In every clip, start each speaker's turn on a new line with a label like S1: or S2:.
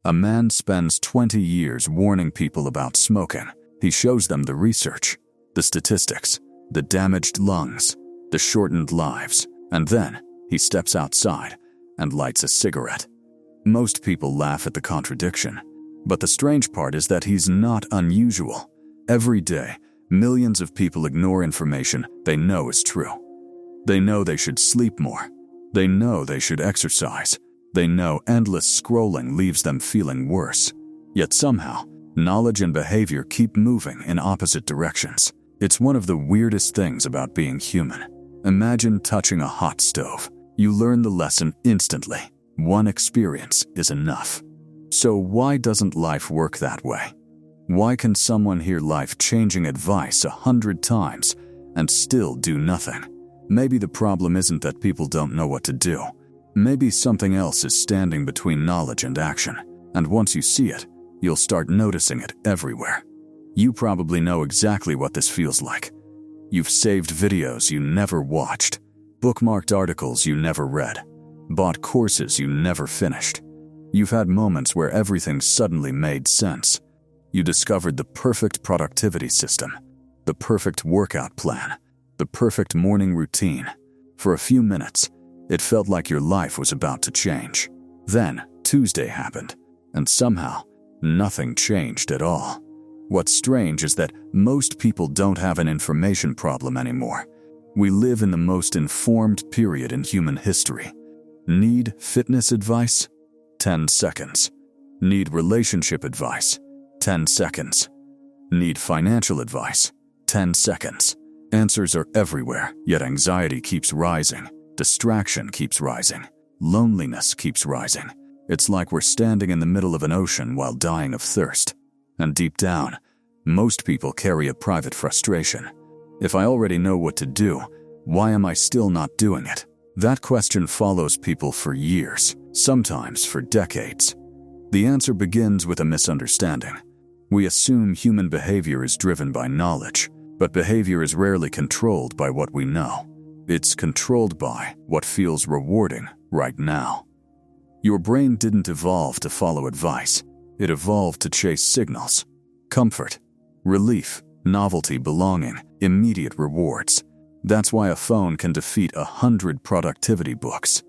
S1: A man spends 20 years warning people about smoking. He shows them the research, the statistics, the damaged lungs, the shortened lives, and then he steps outside and lights a cigarette. Most people laugh at the contradiction, but the strange part is that he's not unusual. Every day, millions of people ignore information they know is true. They know they should sleep more. They know they should exercise. They know endless scrolling leaves them feeling worse. Yet somehow, knowledge and behavior keep moving in opposite directions. It's one of the weirdest things about being human. Imagine touching a hot stove. You learn the lesson instantly. One experience is enough. So why doesn't life work that way? Why can someone hear life-changing advice 100 times and still do nothing? Maybe the problem isn't that people don't know what to do. Maybe something else is standing between knowledge and action, and once you see it, you'll start noticing it everywhere. You probably know exactly what this feels like. You've saved videos you never watched, bookmarked articles you never read, bought courses you never finished. You've had moments where everything suddenly made sense. You discovered the perfect productivity system, the perfect workout plan, the perfect morning routine. For a few minutes, it felt like your life was about to change. Then, Tuesday happened, and somehow, nothing changed at all. What's strange is that most people don't have an information problem anymore. We live in the most informed period in human history. Need fitness advice? 10 seconds. Need relationship advice? 10 seconds. Need financial advice? 10 seconds. Answers are everywhere, yet anxiety keeps rising. Distraction keeps rising. Loneliness keeps rising. It's like we're standing in the middle of an ocean while dying of thirst. And deep down, most people carry a private frustration. If I already know what to do, why am I still not doing it? That question follows people for years, sometimes for decades. The answer begins with a misunderstanding. We assume human behavior is driven by knowledge, but behavior is rarely controlled by what we know. It's controlled by what feels rewarding right now. Your brain didn't evolve to follow advice. It evolved to chase signals, comfort, relief, novelty, belonging, immediate rewards. That's why a phone can defeat 100 productivity books.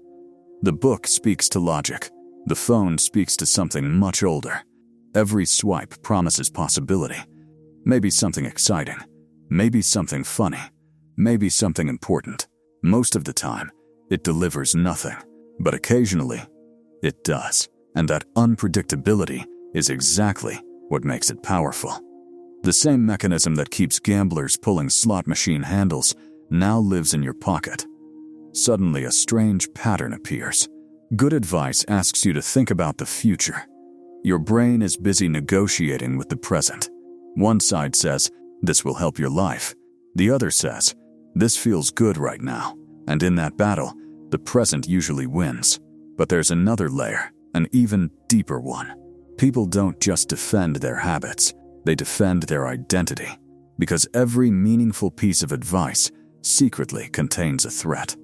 S1: The book speaks to logic. The phone speaks to something much older. Every swipe promises possibility. Maybe something exciting. Maybe something funny. Maybe something important. Most of the time, it delivers nothing. But occasionally, it does. And that unpredictability is exactly what makes it powerful. The same mechanism that keeps gamblers pulling slot machine handles now lives in your pocket. Suddenly, a strange pattern appears. Good advice asks you to think about the future. Your brain is busy negotiating with the present. One side says, "This will help your life." The other says, "This feels good right now." And in that battle, the present usually wins. But there's another layer, an even deeper one. People don't just defend their habits, they defend their identity. Because every meaningful piece of advice secretly contains a threat.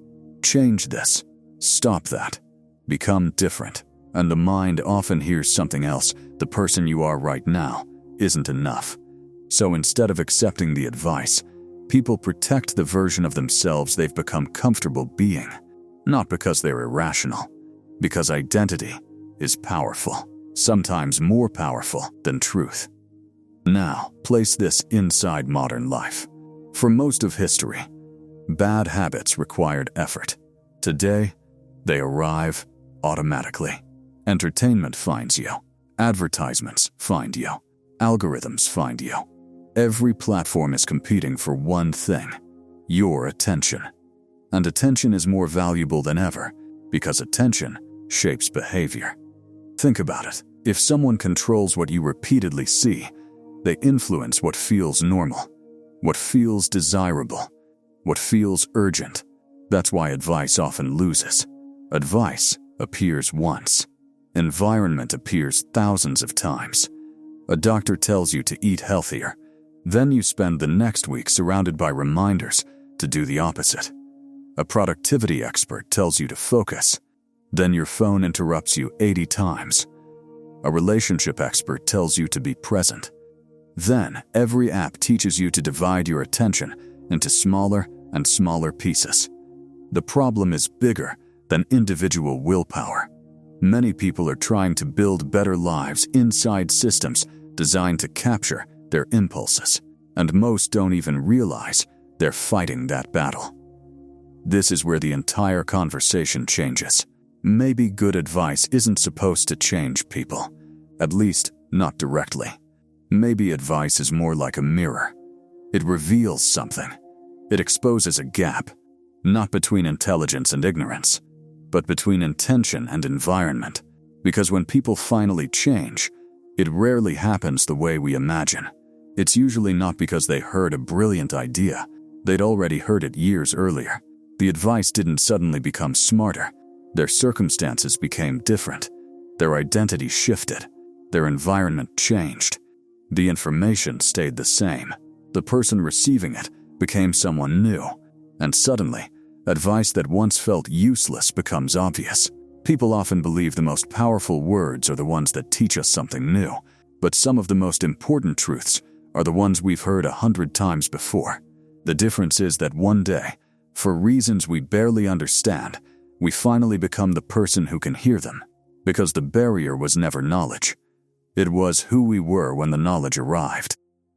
S1: Change this. Stop that. Become different. And the mind often hears something else. The person you are right now isn't enough. So instead of accepting the advice, people protect the version of themselves they've become comfortable being. Not because they're irrational. Because identity is powerful. Sometimes more powerful than truth. Now, place this inside modern life. For most of history, bad habits required effort. Today, they arrive automatically. Entertainment finds you. Advertisements find you. Algorithms find you. Every platform is competing for one thing: your attention. And attention is more valuable than ever because attention shapes behavior. Think about it. If someone controls what you repeatedly see, they influence what feels normal, what feels desirable, what feels urgent. That's why advice often loses. Advice appears once. Environment appears thousands of times. A doctor tells you to eat healthier. Then you spend the next week surrounded by reminders to do the opposite. A productivity expert tells you to focus. Then your phone interrupts you 80 times. A relationship expert tells you to be present. Then, every app teaches you to divide your attention into smaller and smaller pieces. The problem is bigger than individual willpower. Many people are trying to build better lives inside systems designed to capture their impulses, and most don't even realize they're fighting that battle. This is where the entire conversation changes. Maybe good advice isn't supposed to change people, at least not directly. Maybe advice is more like a mirror. It reveals something. It exposes a gap, not between intelligence and ignorance, but between intention and environment. Because when people finally change, it rarely happens the way we imagine. It's usually not because they heard a brilliant idea. They'd already heard it years earlier. The advice didn't suddenly become smarter. Their circumstances became different. Their identity shifted. Their environment changed. The information stayed the same. The person receiving it became someone new. And suddenly, advice that once felt useless becomes obvious. People often believe the most powerful words are the ones that teach us something new, but some of the most important truths are the ones we've heard 100 times before. The difference is that one day, for reasons we barely understand, we finally become the person who can hear them, because the barrier was never knowledge. It was who we were when the knowledge arrived.